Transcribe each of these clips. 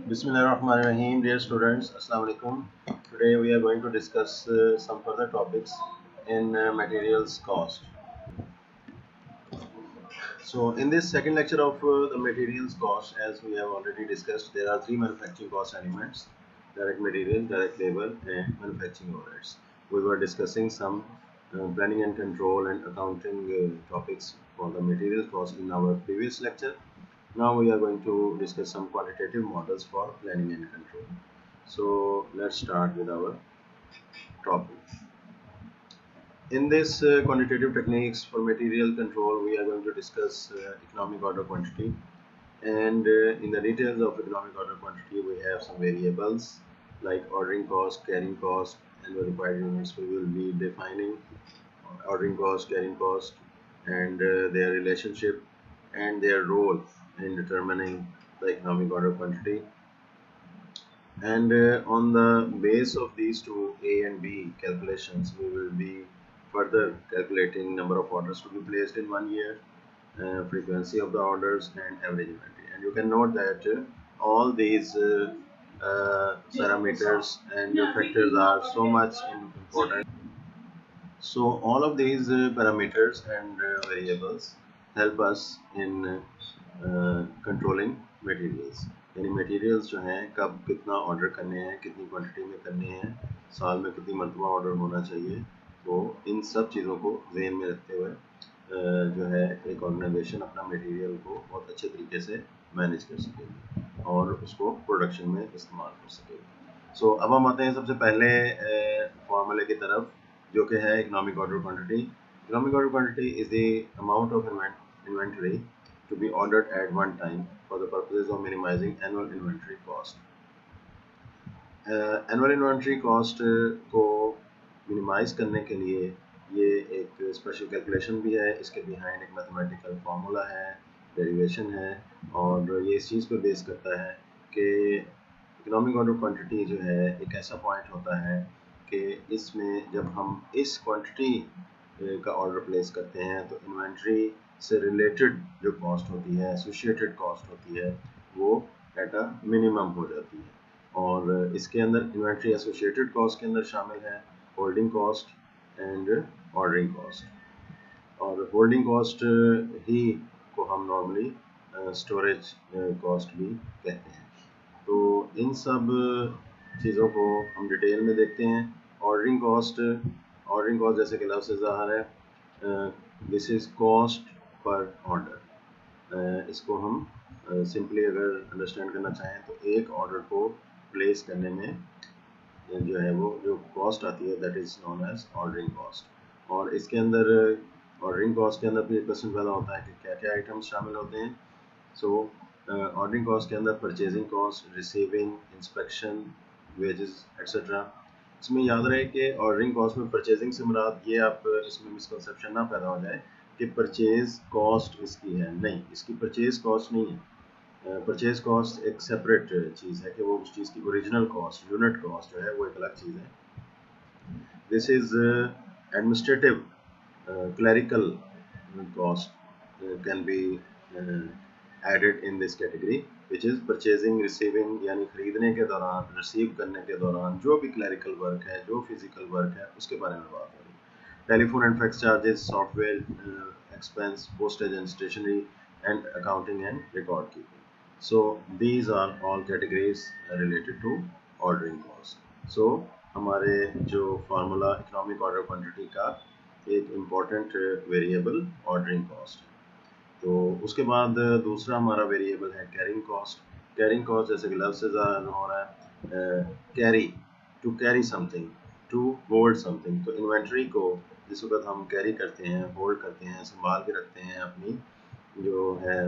Bismillahirrahmanirrahim. Dear students, Assalamu alaikum. Today we are going to discuss some further topics in materials cost. So in this second lecture of the materials cost, as we have already discussed, there are three manufacturing cost elements: direct material, direct labor, and manufacturing overheads. We were discussing some planning and control and accounting topics for the material cost in our previous lecture. Now we are going to discuss some quantitative models for planning and control. So let's start with our topic. In this quantitative techniques for material control, we are going to discuss economic order quantity. And in the details of economic order quantity, we have some variables like ordering cost, carrying cost, and the required units. We will be defining ordering cost, carrying cost, and their relationship and their role in determining the economic order quantity. And on the base of these two A and B calculations, we will be further calculating number of orders to be placed in 1 year, frequency of the orders, and average inventory. And you can note that all these parameters and factors are so much important. So all of these parameters and variables help us in controlling materials. यानी materials जो हैं कब कितना order करने हैं, कितनी quantity में करने हैं, साल में कितनी मरतबा ऑर्डर होना चाहिए, तो इन सब चीज़ों को ध्यान में रखते हुए जो है एक ऑर्गेनाइजेशन अपना मटेरियल को बहुत अच्छे तरीके से मैनेज कर सकेगी और उसको प्रोडक्शन में इस्तेमाल कर सकेगी। सो अब हम आते हैं सबसे पहले फॉर्मूले की तरफ, जो कि है economic order quantity. Economic order quantity is the amount of inventory to be ordered at one time for the purposes of minimizing annual inventory cost. Annual inventory cost को minimize करने के लिए ये एक स्पेशल कैलकुलेशन भी है, इसके behind एक मैथमेटिकल फार्मूला है, डेरिवेशन है, और ये इस चीज़ पर बेस करता है कि इकोनॉमिक ऑर्डर क्वांटिटी जो है एक ऐसा पॉइंट होता है कि इसमें जब हम इस क्वांटिटी का ऑर्डर प्लेस करते हैं तो इन्वेंट्री से रिलेटेड जो कॉस्ट होती है, एसोसिएटेड कॉस्ट होती है, वो एट अ मिनिमम हो जाती है। और इसके अंदर इन्वेंट्री एसोसिएटेड कॉस्ट के अंदर शामिल है holding cost and ordering cost. और होल्डिंग कॉस्ट ही को हम नॉर्मली स्टोरेज कॉस्ट भी कहते हैं। तो इन सब चीज़ों को हम डिटेल में देखते हैं। ऑर्डरिंग कॉस्ट जैसे कि लफ्ज़ से ज़ाहिर है, this is cost per order. इसको हम सिंपली अगर अंडरस्टैंड करना चाहें तो एक ऑर्डर को प्लेस करने में जो है वो जो कॉस्ट आती है that is known as ordering cost. और इसके अंदर ऑर्डरिंग कॉस्ट के अंदर भी एक क्वेश्चन पैदा होता है कि क्या क्या आइटम्स शामिल होते हैं। सो ऑर्डरिंग कॉस्ट के अंदर purchasing cost, receiving, inspection, wages etcetera. इसमें याद रहे कि ऑर्डरिंग कॉस्ट में परचेजिंग से मुराद ये आप इसमें मिसकंसेप्शन ना पैदा हो जाए कि परचेज कॉस्ट इसकी है, नहीं, इसकी परचेज कॉस्ट नहीं है। परचेज कॉस्ट एक सेपरेट चीज़ है कि वो उस चीज़ की ओरिजिनल कॉस्ट, यूनिट कॉस्ट जो है वो एक अलग चीज़ है। This is administrative clerical cost can be added in this category which is purchasing, receiving, यानी खरीदने के दौरान, रिसीव करने के दौरान जो भी क्लरिकल वर्क है, जो फिजिकल वर्क है, उसके बारे में बात हो रही है। Telephone and fax charges, software expense, postage and stationery, and accounting and record keeping. So these are all categories related to ordering cost. So हमारे जो फार्मूला इकोनॉमिक ऑर्डर क्वांटिटी का एक इम्पॉर्टेंट वेरिएबल ऑर्डरिंग कॉस्ट है। तो उसके बाद दूसरा हमारा वेरिएबल है कैरिंग कॉस्ट। कैरिंग कॉस्ट जैसे कि लफ्ज़ से ज़ाहिर हो रहा है, carry, to carry something, to hold something. तो इन्वेंट्री को जिस वक्त हम कैरी करते हैं, होल्ड करते हैं, संभाल के रखते हैं अपनी जो है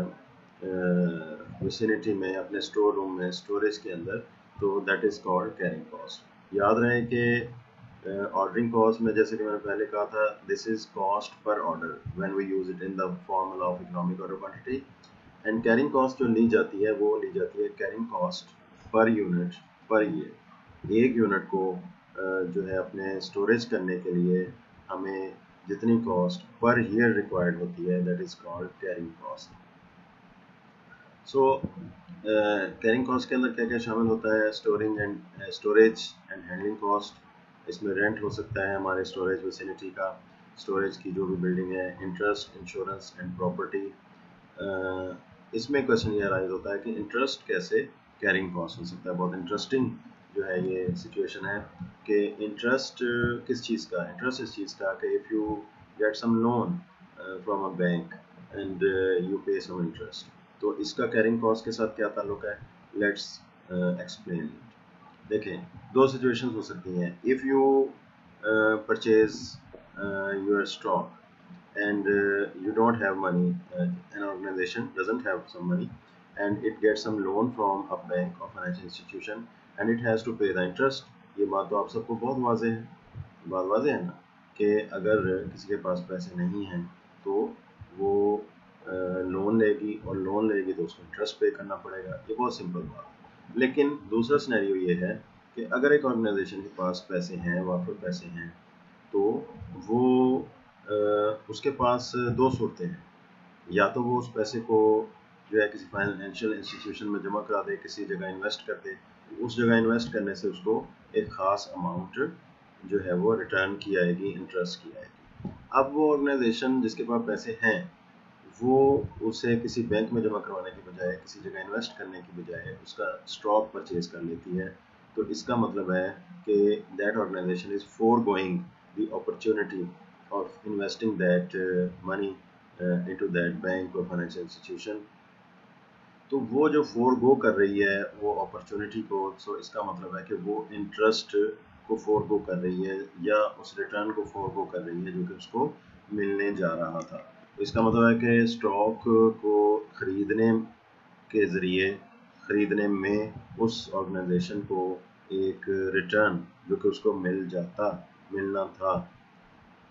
विसिनिटी में, अपने स्टोर रूम में, स्टोरेज के अंदर, तो that is called carrying cost. याद रहे कि ऑर्डरिंग कॉस्ट में जैसे कि मैंने पहले कहा था, this is cost per order when we use it in the formula of economic order quantity. And carrying cost जो ली जाती है वो ली जाती है carrying cost per unit per year. एक यूनिट को जो है अपने स्टोरेज करने के लिए हमें जितनी कॉस्ट पर ईयर रिक्वायर्ड होती है that is called carrying cost. So carrying cost के अंदर क्या क्या शामिल होता है? स्टोरेज एंड हैंडलिंग कॉस्ट, इसमें रेंट हो सकता है हमारे स्टोरेज विसिनिटी का, स्टोरेज की जो भी बिल्डिंग है, इंटरेस्ट, इंश्योरेंस एंड प्रॉपर्टी। इसमें क्वेश्चन ये राइज होता है कि इंटरेस्ट कैसे कैरिंग कॉस्ट हो सकता है। बहुत इंटरेस्टिंग जो है ये सिचुएशन है कि इंटरेस्ट किस चीज़ का? इंटरेस्ट इस चीज़ का कि if you get some loan from a bank and you pay some interest, तो इसका कैरिंग कॉस्ट के साथ क्या ताल्लुक है? Let's explain. देखें, दो सिचुएशंस हो सकती हैं। If you purchase your stock and you don't have money, an organization doesn't have some money and it gets some loan from a bank or financial institution and it has to pay the interest। ये बात तो आप सबको बहुत वाजे है, बात वाजे है ना, कि अगर किसी के पास पैसे नहीं हैं तो वो लोन लेगी और लोन लेगी तो उसको इंटरेस्ट पे करना पड़ेगा। ये बहुत सिंपल बात है। लेकिन दूसरा सिनेरियो ये है कि अगर एक ऑर्गेनाइजेशन के पास पैसे हैं, वाफिर पैसे हैं, तो वो उसके पास दो सूरतें हैं। या तो वो उस पैसे को जो है किसी फाइनेंशियल इंस्टीट्यूशन में जमा करा दे, किसी जगह इन्वेस्ट कर दे, उस जगह इन्वेस्ट करने से उसको एक ख़ास अमाउंट जो है वो रिटर्न की आएगी, इंटरेस्ट की आएगी। अब वो ऑर्गेनाइजेशन जिसके पास पैसे हैं वो उसे किसी बैंक में जमा करवाने की बजाय, किसी जगह इन्वेस्ट करने की बजाय उसका स्टॉक परचेज कर लेती है। तो इसका मतलब है कि that organization is foregoing the opportunity of investing that money into that bank or financial institution। तो वो जो फोरगो कर रही है वो अपॉर्चुनिटी को, सो इसका मतलब है कि वो इंटरेस्ट को फोरगो कर रही है या उस रिटर्न को फोरगो कर रही है जो कि उसको मिलने जा रहा था। तो इसका मतलब है कि स्टॉक को खरीदने के ज़रिए, खरीदने में उस ऑर्गेनाइजेशन को एक रिटर्न जो कि उसको मिलना था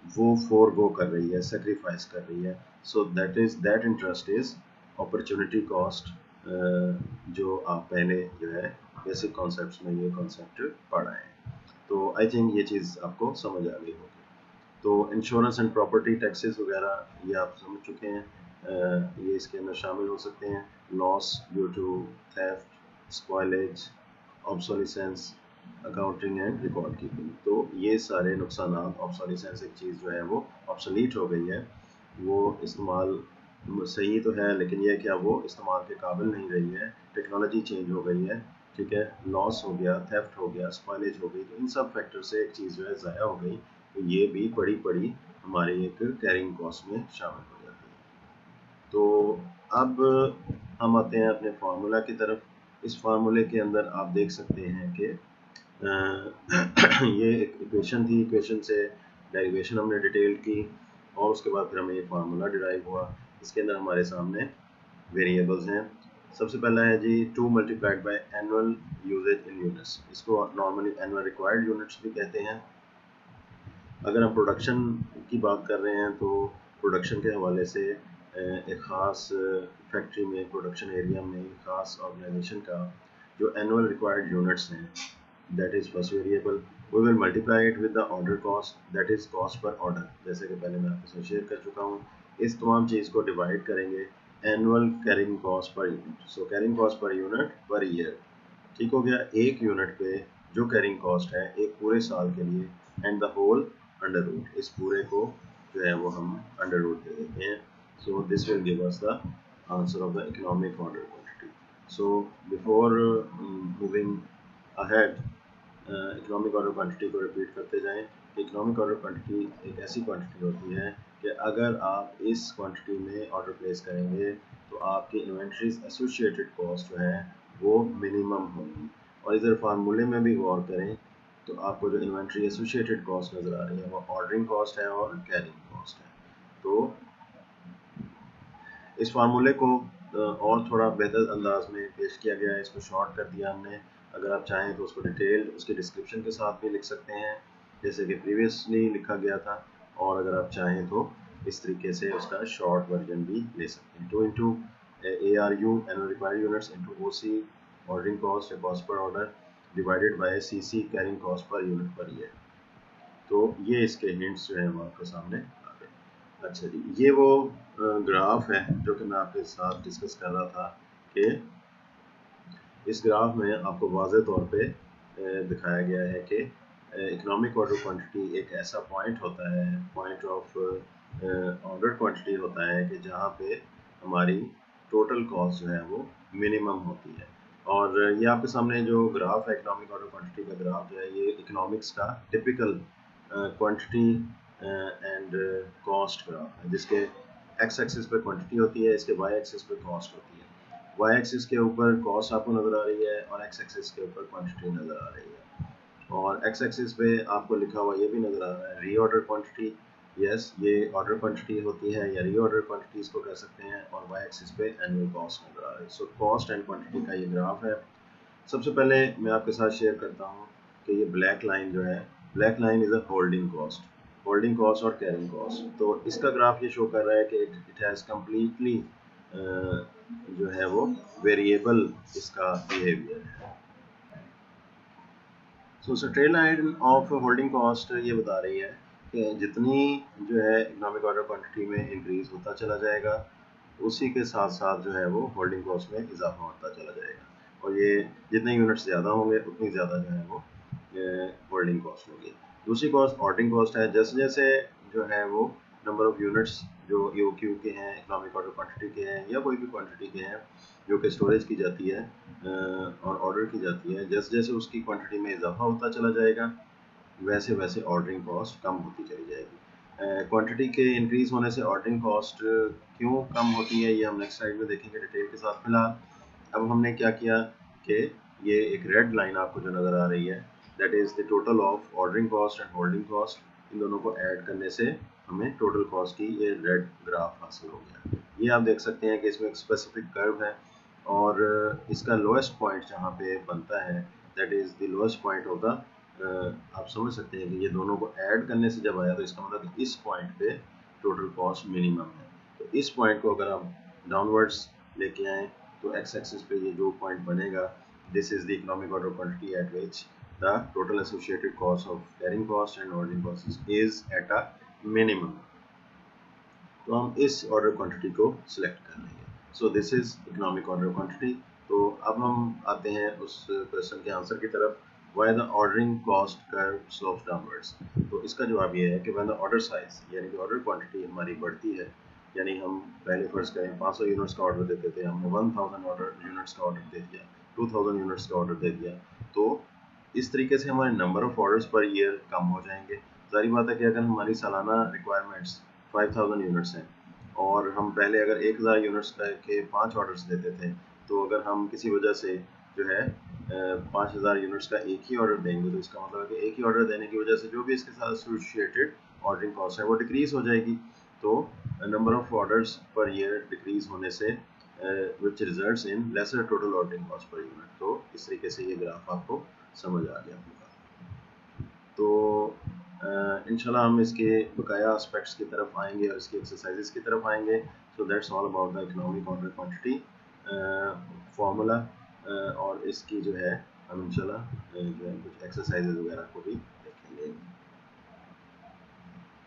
वो फोरगो कर रही है, सेक्रीफाइस कर रही है। So that interest is opportunity cost, जो आप पहले जो है बेसिक कॉन्सेप्ट्स में ये कॉन्सेप्ट पढ़ा है। तो आई थिंक ये चीज़ आपको समझ आ गई होगी। तो इंश्योरेंस एंड प्रॉपर्टी टैक्सेस वगैरह ये आप समझ चुके हैं, ये इसके अंदर शामिल हो सकते हैं। Loss due to theft, spoilage, obsolescence, accounting and record keeping. तो ये सारे नुकसान, ऑब्सोलिसेंस एक चीज़ जो है वो ऑब्सोलीट हो गई है, वो इस्तेमाल सही तो है लेकिन यह क्या वो इस्तेमाल के काबिल नहीं रही है, टेक्नोलॉजी चेंज हो गई है, ठीक है, लॉस हो गया, थेफ्ट हो गया, स्पॉइलेज हो गई, तो इन सब फैक्टर से एक चीज़ जो है ज़ाया हो गई। तो ये भी पड़ी हमारी एक कैरिंग कॉस्ट में शामिल हो जाती है। तो अब हम आते हैं अपने फार्मूला की तरफ। इस फार्मूले के अंदर आप देख सकते हैं कि ये एक इक्वेशन थी, इक्वेशन से डेरिवेशन हमने डिटेल की और उसके बाद फिर हमें ये फार्मूला डिराइव हुआ। इसके अंदर हमारे सामने वेरिएबल्स हैं। सबसे पहला है जी 2 multiplied by annual usage in units, इसको नॉर्मली एनुअल रिक्वायर्ड यूनिट्स भी कहते हैं। अगर हम प्रोडक्शन की बात कर रहे हैं तो प्रोडक्शन के हवाले से एक ख़ास फैक्ट्री में, प्रोडक्शन एरिया में, ख़ास ऑर्गेनाइजेशन का जो एनुअल रिक्वायर्ड यूनिट्स हैं, that is first variable, we will multiply it with the order cost, that is cost per order। जैसे कि पहले मैं आपके साथ शेयर कर चुका हूँ, इस तमाम चीज़ को डिवाइड करेंगे annual carrying cost per unit. So carrying cost per unit per year, ठीक हो गया, एक यूनिट पे जो कैरिंग कॉस्ट है एक पूरे साल के लिए, and the whole under root, इस पूरे को जो है वो हम अंडर रूट दे देते हैं। So this will give us the answer of the economic order quantity. So before moving ahead, economic order quantity को रिपीट करते जाएं। इकोनॉमिक ऑर्डर क्वांटिटी एक ऐसी क्वांटिटी होती है कि अगर आप इस क्वांटिटी में ऑर्डर प्लेस करेंगे तो आपकी इन्वेंट्रीज एसोसिएटेड कॉस्ट जो है वो मिनिमम होगी। और इधर फार्मूले में भी गौर करें तो आपको जो इन्वेंट्री एसोसिएटेड कॉस्ट नज़र आ रही है वो ऑर्डरिंग कॉस्ट है और कैरिंग कॉस्ट है। तो इस फार्मूले को और थोड़ा बेहतर अंदाज में पेश किया गया है, इसको शॉर्ट कर दिया हमने। अगर आप चाहें तो उसको डिटेल उसके डिस्क्रिप्शन के साथ भी लिख सकते हैं जैसे कि प्रीवियसली लिखा गया था, और अगर आप चाहें तो इस तरीके से उसका शॉर्ट वर्जन भी ले सकते हैं। 2 into ARU annual required units into OC ordering cost या cost per order divided by CC carrying cost per unit per year. तो ये इसके हिंट्स जो है वो आपके सामने आ गए। अच्छा जी, ये वो ग्राफ है जो कि मैं आपके साथ डिस्कस कर रहा था कि इस ग्राफ में आपको वाज़े तौर पे दिखाया गया है कि इकोनॉमिक ऑर्डर क्वांटिटी एक ऐसा पॉइंट होता है, पॉइंट ऑफ ऑर्डर क्वांटिटी होता है कि जहाँ पे हमारी टोटल कॉस्ट जो है वो मिनिमम होती है। और ये आपके सामने जो ग्राफ है इकोनॉमिक ऑर्डर क्वांटिटी का ग्राफ जो है ये इकोनॉमिक्स का typical quantity and cost graph है, जिसके एक्स एक्सिस पे क्वांटिटी होती है, इसके वाई एक्सिस पे कॉस्ट होती है। वाई एक्सिस के ऊपर कॉस्ट आपको नज़र आ रही है और एक्स एक्सिस के ऊपर क्वांटिटी नज़र आ रही है। और एक्स एक्सिस पे आपको लिखा हुआ ये भी नज़र आ रहा है रीऑर्डर क्वांटिटी। यस, ये ऑर्डर क्वांटिटी होती है या रीऑर्डर क्वांटिटी इसको कह सकते हैं। और वाई एक्सिस पे एनुअल कॉस्ट नज़र आ रहा है। सो कॉस्ट एंड क्वांटिटी का ये ग्राफ है। सबसे पहले मैं आपके साथ शेयर करता हूँ कि ये ब्लैक लाइन जो है, black line is a holding cost और कैरिंग कॉस्ट। तो इसका ग्राफ ये शो कर रहा है कि इट हैज़ कम्प्लीटली जो है वो वेरिएबल इसका बिहेवियर है। So trail line of holding cost ये बता रही है कि जितनी जो है इकोनॉमिक ऑर्डर क्वांटिटी में इंक्रीज होता चला जाएगा, उसी के साथ साथ जो है वो होल्डिंग कॉस्ट में इजाफा होता चला जाएगा। और ये जितने यूनिट्स ज़्यादा होंगे उतनी ज़्यादा जो है वो होल्डिंग कॉस्ट होगी। दूसरी कॉस्ट ऑर्डरिंग कॉस्ट है। जैसे जैसे जो है वो नंबर ऑफ यूनिट्स जो EOQ के हैं, इकोनॉमिक ऑर्डर क्वांटिटी के हैं या कोई भी क्वांटिटी के हैं जो कि स्टोरेज की जाती है और ऑर्डर की जाती है, जैसे जैसे उसकी क्वांटिटी में इजाफा होता चला जाएगा वैसे वैसे ऑर्डरिंग कॉस्ट कम होती चली जाएगी। क्वांटिटी के इंक्रीज होने से ऑर्डरिंग कॉस्ट क्यों कम होती है ये हम नेक्स्ट स्लाइड में देखेंगे डिटेल के साथ। फिलहाल अब हमने क्या किया कि ये एक रेड लाइन आपको जो नज़र आ रही है that is the total of ordering cost and holding cost, इन दोनों को ऐड करने से हमें टोटल कॉस्ट की ये रेड ग्राफ हासिल हो गया। ये आप देख सकते हैं कि इसमें एक स्पेसिफिक कर्व है और इसका लोएस्ट पॉइंट जहाँ पे बनता है that is the lowest point of the, आप समझ सकते हैं कि ये दोनों को ऐड करने से जब आया तो इसका मतलब इस पॉइंट पे टोटल कॉस्ट मिनिमम है। तो इस पॉइंट को अगर आप डाउनवर्ड्स लेके आएँ तो एक्स एक्सिस पे ये जो पॉइंट बनेगा this is the economic order quantity eight which the total associated cost of carrying cost and ordering cost is at a minimum. तो हम इस ऑर्डर क्वांटिटी को सिलेक्ट कर लेंगे। So this is economic order quantity. तो अब हम आते हैं उस क्वेश्चन के आंसर की तरफ। Why the ordering cost curve slopes downwards. तो इसका जवाब ये है कि व्हेन द ऑर्डर साइज यानी कि ऑर्डर क्वांटिटी हमारी बढ़ती है, यानी हम पहले फर्ज करें 500 यूनिट्स का ऑर्डर देते थे, हमने 1000 ऑर्डर यूनिट्स का ऑर्डर दे दिया, 2000 यूनिट्स का ऑर्डर दे दिया, तो इस तरीके से हमारे number of orders per year कम हो जाएंगे। जाहिर बात है कि अगर हमारी सालाना रिक्वायरमेंट्स 5000 यूनिट्स हैं और हम पहले अगर 1000 यूनिट्स के 5 ऑर्डर्स देते थे, तो अगर हम किसी वजह से जो है 5000 यूनिट्स का एक ही ऑर्डर देंगे तो इसका मतलब है कि एक ही ऑर्डर देने की वजह से जो भी इसके साथ एसोसिएटेड ऑर्डरिंग कॉस्ट है वो डिक्रीज हो जाएगी। तो number of orders per year decrease होने से which results in laser total ordering cost per unit. तो इस तरीके से ये ग्राफ आपको समझ आ गया होगा। तो इंशाल्लाह हम इसके बकाया एस्पेक्ट्स की तरफ आएंगे और इसकी एक्सरसाइजेस की तरफ आएंगे। So that's all about the economic order quantity formula. और इसकी जो है हम इंशाल्लाह जो है कुछ एक्सरसाइजेस वगैरह को भी देखेंगे।